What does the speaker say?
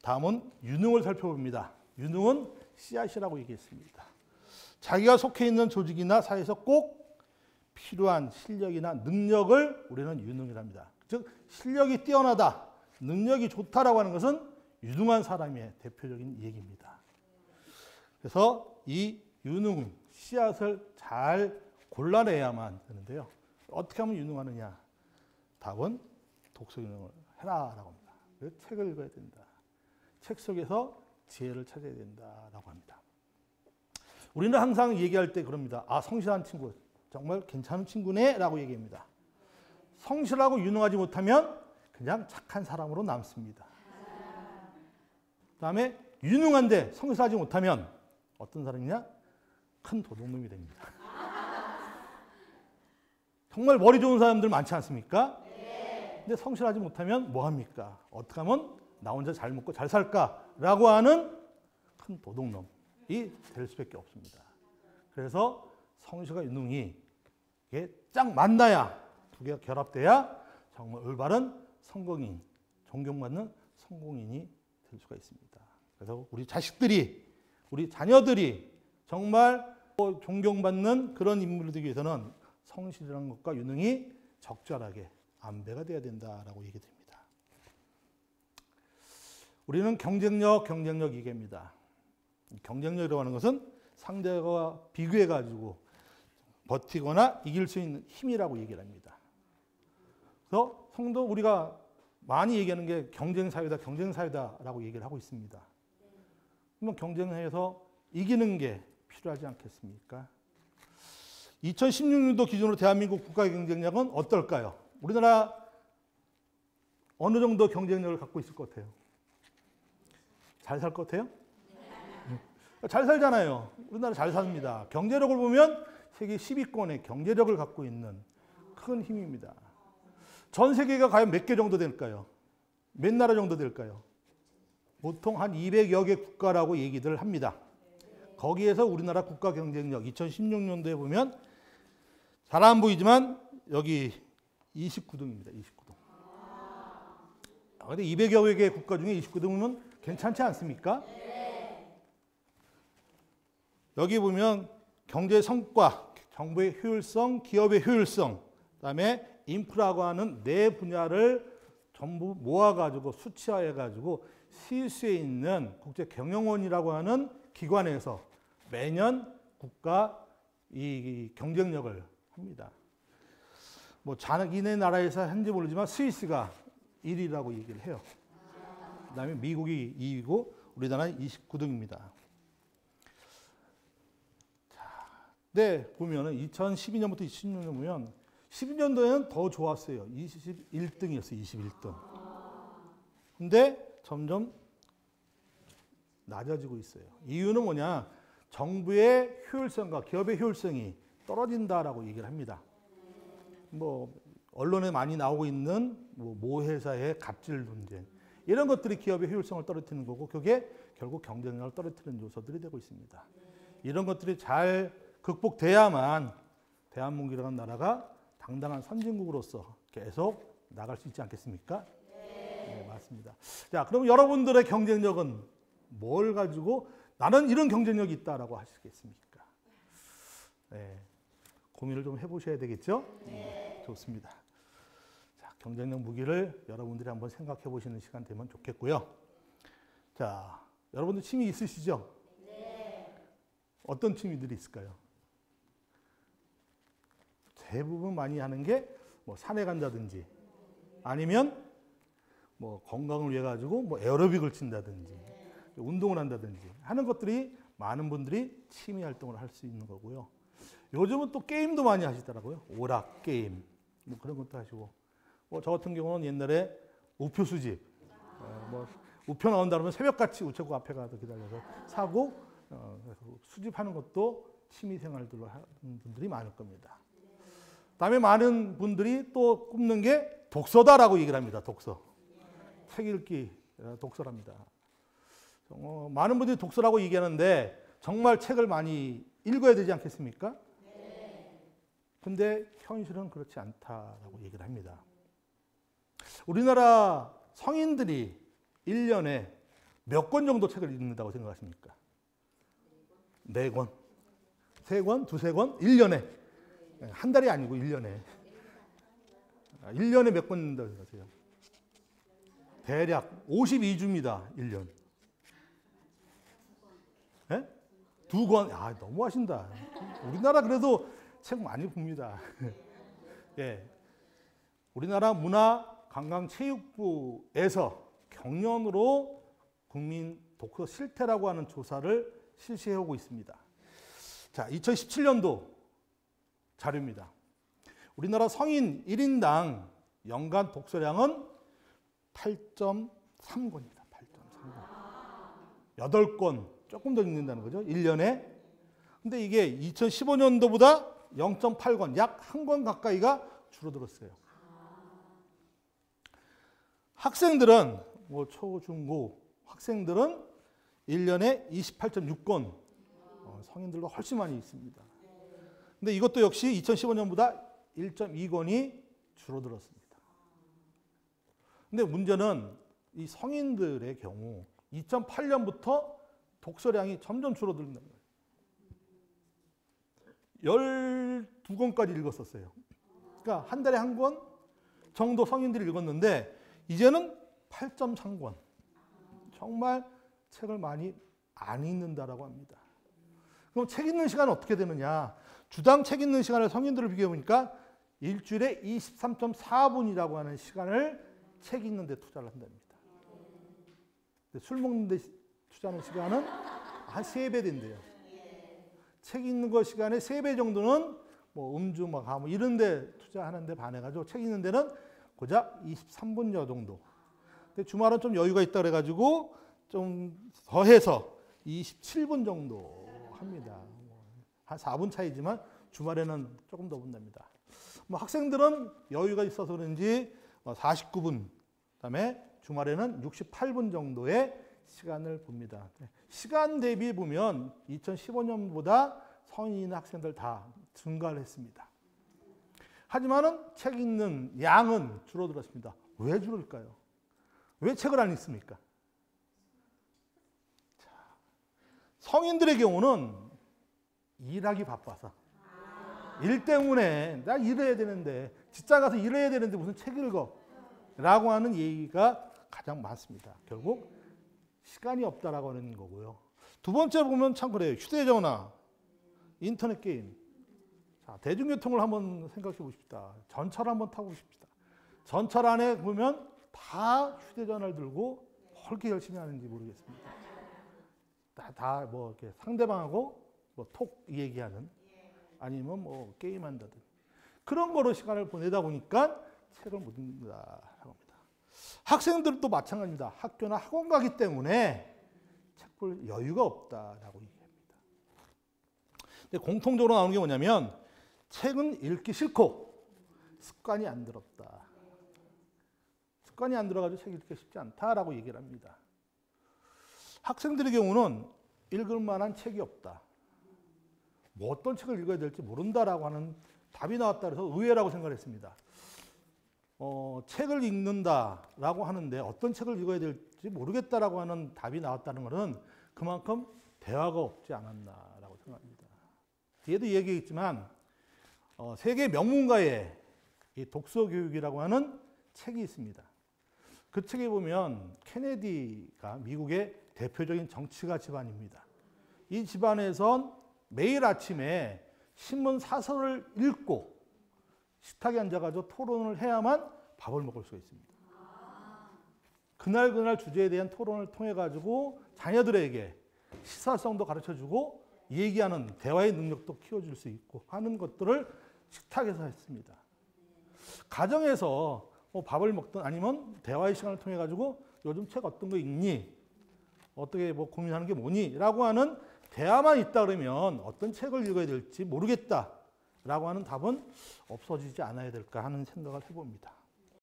다음은 유능을 살펴봅니다. 유능은 씨앗이라고 얘기했습니다. 자기가 속해 있는 조직이나 사회에서 꼭 필요한 실력이나 능력을 우리는 유능이랍니다. 즉 실력이 뛰어나다, 능력이 좋다라고 하는 것은 유능한 사람의 대표적인 얘기입니다. 그래서 이 유능, 씨앗을 잘 골라내야만 되는데요. 어떻게 하면 유능하느냐? 답은 독서 유능을 해라라고 합니다. 그래서 책을 읽어야 된다. 책 속에서 지혜를 찾아야 된다라고 합니다. 우리는 항상 얘기할 때 그럽니다. 아, 성실한 친구, 정말 괜찮은 친구네라고 얘기합니다. 성실하고 유능하지 못하면 그냥 착한 사람으로 남습니다. 그다음에 유능한데 성실하지 못하면 어떤 사람이냐? 큰 도둑놈이 됩니다. 정말 머리 좋은 사람들 많지 않습니까? 근데 성실하지 못하면 뭐 합니까? 어떻게 하면 나 혼자 잘 먹고 잘 살까라고 하는 큰 도둑놈이 될 수밖에 없습니다. 그래서 성실과 유능이 이게 쫙 만나야, 두 개가 결합돼야 정말 올바른 성공인, 존경받는 성공인이 될 수가 있습니다. 그래서 우리 자식들이, 우리 자녀들이 정말 존경받는 그런 인물이 되기 위해서는 성실이라는 것과 유능이 적절하게 안배가 돼야 된다라고 얘기됩니다. 우리는 경쟁력 얘기합니다. 경쟁력이라고 하는 것은 상대와 비교해가지고 버티거나 이길 수 있는 힘이라고 얘기를 합니다. 그래서 성도 우리가 많이 얘기하는 게 경쟁사회다라고 얘기를 하고 있습니다. 그러면 경쟁에서 이기는 게 필요하지 않겠습니까? 2016년도 기준으로 대한민국 국가 경쟁력은 어떨까요? 우리나라 어느 정도 경쟁력을 갖고 있을 것 같아요? 잘 살 것 같아요? 잘 살잖아요. 우리나라 잘 삽니다. 경제력을 보면 세계 10위권의 경제력을 갖고 있는 큰 힘입니다. 전 세계가 과연 몇 개 정도 될까요? 몇 나라 정도 될까요? 보통 한 200여 개 국가라고 얘기들 합니다. 거기에서 우리나라 국가 경쟁력 2016년도에 보면 잘 안 보이지만 여기 29등입니다. 29등. 근데 200여 개 국가 중에 29등이면 괜찮지 않습니까? 여기 보면 경제 성과, 정부의 효율성, 기업의 효율성, 그다음에 인프라고 하는 네 분야를 전부 모아가지고 수치화해가지고 스위스에 있는 국제경영원이라고 하는 기관에서 매년 국가 이 경쟁력을 합니다. 뭐 자기네 나라에서 한지 모르지만 스위스가 1위라고 얘기를 해요. 그다음에 미국이 2위고 우리나라는 29등입니다. 네, 보면은 2012년부터 2016년 보면 12년도에는 더 좋았어요. 21등이었어요. 21등. 근데 점점 낮아지고 있어요. 이유는 뭐냐? 정부의 효율성과 기업의 효율성이 떨어진다라고 얘기를 합니다. 뭐 언론에 많이 나오고 있는 모 회사의 갑질 논쟁 이런 것들이 기업의 효율성을 떨어뜨리는 거고 그게 결국 경쟁력을 떨어뜨리는 요소들이 되고 있습니다. 이런 것들이 잘 극복돼야만 대한민국이라는 나라가 당당한 선진국으로서 계속 나갈 수 있지 않겠습니까? 네, 맞습니다. 자, 그럼 여러분들의 경쟁력은 뭘 가지고 나는 이런 경쟁력이 있다라고 하시겠습니까? 네, 고민을 좀 해보셔야 되겠죠? 네, 좋습니다. 자, 경쟁력 무기를 여러분들이 한번 생각해 보시는 시간 되면 좋겠고요. 자, 여러분들 취미 있으시죠? 네. 어떤 취미들이 있을까요? 대부분 많이 하는 게 뭐 산에 간다든지 아니면 뭐 건강을 위해 가지고 뭐 에어로빅을 친다든지 운동을 한다든지 하는 것들이 많은 분들이 취미 활동을 할 수 있는 거고요. 요즘은 또 게임도 많이 하시더라고요. 오락 게임 뭐 그런 것도 하시고 뭐 저 같은 경우는 옛날에 우표 수집 뭐 우표 나온다 그러면 새벽같이 우체국 앞에 가서 기다려서 사고 수집하는 것도 취미 생활들로 하는 분들이 많을 겁니다. 다음에 많은 분들이 또 꼽는 게 독서다라고 얘기를 합니다. 독서. 책 읽기, 독서랍니다. 많은 분들이 독서라고 얘기하는데 정말 책을 많이 읽어야 되지 않겠습니까? 근데 현실은 그렇지 않다라고 얘기를 합니다. 우리나라 성인들이 1년에 몇 권 정도 책을 읽는다고 생각하십니까? 4권, 3권, 2-3권? 1년에. 한 달이 아니고 1년에. 1년에 몇 권 읽는다고 생각하세요? 대략 52주입니다. 1년. 네? 2권. 아, 너무 하신다. 우리나라 그래도 책 많이 봅니다. 예. 우리나라 문화관광체육부에서 경년으로 국민 독서 실태라고 하는 조사를 실시해오고 있습니다. 자, 2017년도 자료입니다. 우리나라 성인 1인당 연간 독서량은 8.3권입니다. 8.3권. 8권 조금 더 읽는다는 거죠. 1년에. 근데 이게 2015년도보다 0.8권, 약 1권 가까이가 줄어들었어요. 학생들은 뭐 초, 중, 고 학생들은 1년에 28.6권, 성인들도 훨씬 많이 있습니다. 근데 이것도 역시 2015년보다 1.2권이 줄어들었습니다. 근데 문제는 이 성인들의 경우 2008년부터 독서량이 점점 줄어든다는 거예요. 12권까지 읽었었어요. 그러니까 한 달에 1권 정도 성인들이 읽었는데 이제는 8.3권. 정말 책을 많이 안 읽는다라고 합니다. 그럼 책 읽는 시간은 어떻게 되느냐? 주당 책 읽는 시간을 성인들을 비교해 보니까 일주일에 23.4분이라고 하는 시간을 책 읽는 데 투자를 한답니다. 술 먹는 데 투자하는 시간은 한 3배 된대요. 책 읽는 거 시간의 3배 정도는 뭐 음주, 뭐 가무 이런 데 투자하는 데 반해가지고 책 읽는 데는 고작 23분여 정도. 근데 주말은 좀 여유가 있다 그래가지고 좀 더해서 27분 정도 합니다. 한 4분 차이지만 주말에는 조금 더 본답니다. 뭐 학생들은 여유가 있어서 그런지 49분, 그다음에 주말에는 68분 정도의 시간을 봅니다. 시간 대비 보면 2015년보다 성인이나 학생들 다 증가를 했습니다. 하지만은 책 읽는 양은 줄어들었습니다. 왜 줄을까요? 왜 책을 안 읽습니까? 자, 성인들의 경우는 일하기 바빠서 일 때문에 나 일해야 되는데 직장 가서 일해야 되는데 무슨 책 읽어? 라고 하는 얘기가 가장 많습니다. 결국 시간이 없다라고 하는 거고요. 두 번째 보면 참 그래요. 휴대전화, 인터넷 게임. 자, 대중교통을 한번 생각해 보십시다. 전철 한번 타고 보십시다. 전철 안에 보면 다 휴대전화를 들고 그렇게 열심히 하는지 모르겠습니다. 다 뭐 이렇게 상대방하고 뭐 톡 얘기하는 아니면 뭐 게임한다든 그런 거로 시간을 보내다 보니까 책을 못 읽는다라고 합니다. 학생들도 마찬가지입니다. 학교나 학원 가기 때문에 책 볼 여유가 없다라고 얘기합니다. 근데 공통적으로 나오는 게 뭐냐면 책은 읽기 싫고 습관이 안 들었다. 습관이 안 들어가지고 책 읽기 쉽지 않다라고 얘기를 합니다. 학생들의 경우는 읽을 만한 책이 없다. 뭐 어떤 책을 읽어야 될지 모른다라고 하는 답이 나왔다 그래서 의외라고 생각을 했습니다. 책을 읽는다라고 하는데 어떤 책을 읽어야 될지 모르겠다라고 하는 답이 나왔다는 것은 그만큼 대화가 없지 않았나라고 생각합니다. 뒤에도 얘기했지만 세계 명문가의 이 독서 교육이라고 하는 책이 있습니다. 그 책에 보면 케네디가 미국의 대표적인 정치가 집안입니다. 이 집안에선 매일 아침에 신문 사설을 읽고 식탁에 앉아가지고 토론을 해야만 밥을 먹을 수가 있습니다. 그날 주제에 대한 토론을 통해 가지고 자녀들에게 시사성도 가르쳐주고 얘기하는 대화의 능력도 키워줄 수 있고 하는 것들을 식탁에서 했습니다. 가정에서 밥을 먹든 아니면 대화의 시간을 통해 가지고 요즘 책 어떤 거 읽니? 어떻게 뭐 고민하는 게 뭐니? 라고 하는 대화만 있다 그러면 어떤 책을 읽어야 될지 모르겠다 라고 하는 답은 없어지지 않아야 될까 하는 생각을 해봅니다.